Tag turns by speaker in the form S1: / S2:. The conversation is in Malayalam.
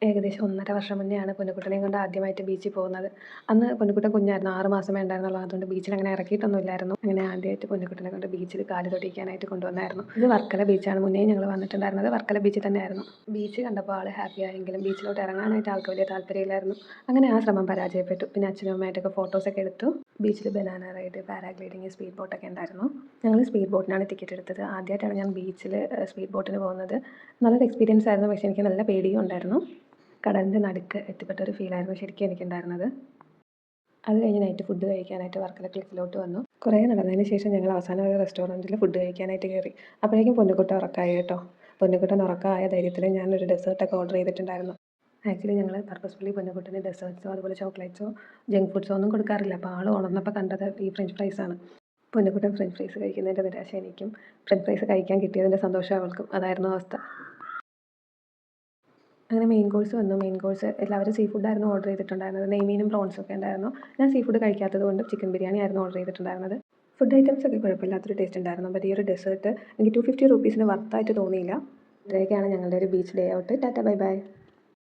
S1: ഏകദേശം 1.5 വർഷം മുന്നെയാണ് പൊന്നുകുട്ടനെയും കൊണ്ട് ആദ്യമായിട്ട് ബീച്ചിൽ പോകുന്നത്. അന്ന് പൊന്നുകുട്ടൻ കുഞ്ഞായിരുന്നു. 6 മാസമേ ഉണ്ടായിരുന്നുള്ളൂ. അതുകൊണ്ട് ബീച്ചിൽ അങ്ങനെ ഇറക്കിയിട്ടൊന്നുമില്ലായിരുന്നു. അങ്ങനെ ആദ്യമായിട്ട് പൊന്നുകുട്ടനെ കൊണ്ട് ബീച്ചിൽ കാല് തൊടിയിക്കാനായിട്ട് കൊണ്ടുവന്നായിരുന്നു. ഇത് വർക്കല ബീച്ചാണ്. മുന്നേ ഞങ്ങൾ വന്നിട്ടുണ്ടായിരുന്നത് വർക്കല ബീച്ചിൽ തന്നെയായിരുന്നു. ബീച്ച് കണ്ടപ്പോൾ ആൾ ഹാപ്പി ആയെങ്കിലും ബീച്ചിലോട്ട് ഇറങ്ങാനായിട്ട് ആൾക്ക് വലിയ താല്പര്യമില്ലായിരുന്നു. അങ്ങനെ ആ ശ്രമം പരാജയപ്പെട്ടു. പിന്നെ അച്ഛനും അമ്മയായിട്ടൊക്കെ ഫോട്ടോസൊക്കെ എടുത്തു. ബീച്ചിൽ ബനാന റൈഡ്, പാരാഗ്ലൈഡിങ്, സ്പീഡ് ബോട്ടൊക്കെ ഉണ്ടായിരുന്നു. ഞങ്ങൾ സ്പീഡ് ബോട്ടിനാണ് ടിക്കറ്റ് എടുത്തത്. ആദ്യമായിട്ടാണ് ഞാൻ ബീച്ചിൽ സ്പീഡ് ബോട്ടിന് പോകുന്നത്. നല്ലൊരു എക്സ്പീരിയൻസ് ആയിരുന്നു. പക്ഷേ എനിക്ക് നല്ല പേടിയും ഉണ്ടായിരുന്നു. കടലിൻ്റെ നടുക്ക് എത്തിപ്പെട്ട ഒരു ഫീലായിരുന്നു ശരിക്കും എനിക്കുണ്ടായിരുന്നത്. അത് കഴിഞ്ഞ് നൈറ്റ് ഫുഡ് കഴിക്കാനായിട്ട് വർക്കല ക്ലിഫിലോട്ട് വന്നു. കുറേ നടന്നതിന് ശേഷം ഞങ്ങൾ അവസാനം ഒരു റെസ്റ്റോറൻറ്റിൽ ഫുഡ് കഴിക്കാനായിട്ട് കയറി. അപ്പോഴേക്കും പൊന്നുകുട്ടൻ ഉറക്കമായി കേട്ടോ. പൊന്നുകുട്ടൻ ഉറക്കമായ ധൈര്യത്തിൽ ഞാനൊരു ഡെസേർട്ടൊക്കെ ഓർഡർ ചെയ്തിട്ടുണ്ടായിരുന്നു. ആക്ച്വലി ഞങ്ങൾ പർപ്പസ്ഫുള്ളി പൊന്നുകുട്ടന് ഡെസേർട്ട്സോ അതുപോലെ ചോക്ലേറ്റ്സോ ജങ്ക് ഫുഡ്സോ ഒന്നും കൊടുക്കാറില്ല. അപ്പോൾ ആൾ ഉണർന്നപ്പോൾ കണ്ടത് ഈ ഫ്രഞ്ച് ഫ്രൈസാണ്. പൊന്നുകുട്ടൻ ഫ്രഞ്ച് ഫ്രൈസ് കഴിക്കുന്നതിൻ്റെ നിരാശ എനിക്കും, ഫ്രഞ്ച് ഫ്രൈസ് കഴിക്കാൻ കിട്ടിയതിൻ്റെ സന്തോഷം അവൾക്കും. അതായിരുന്നു അവസ്ഥ. അങ്ങനെ മെയിൻ കോഴ്സ് വന്നു. മെയിൻ കോഴ്സ് എല്ലാവരും സീ ഫുഡായിരുന്നു ഓർഡർ ചെയ്തിട്ടുണ്ടായിരുന്നത്. നെയ്മീനും പ്രോൺസും ഒക്കെ ഉണ്ടായിരുന്നു. ഞാൻ സീ ഫുഡ് കഴിക്കാത്തത് കൊണ്ട് ചിക്കൻ ബിരിയാണി ആയിരുന്നു ഓർഡർ ചെയ്തിട്ടുണ്ടായിരുന്നത്. ഫുഡ് ഐറ്റംസ് ഒക്കെ കുഴപ്പമില്ലാത്തൊരു ടേസ്റ്റ് ഉണ്ടായിരുന്നു. ബട്ട് ഈ ഒരു ഡെസേർട്ട് എനിക്ക് 250 റുപ്പീസിന് വർത്തായിട്ട് തോന്നിയില്ല. ഇത്രയൊക്കെയാണ് ഞങ്ങളുടെ ഒരു beach day out. Tata bye bye.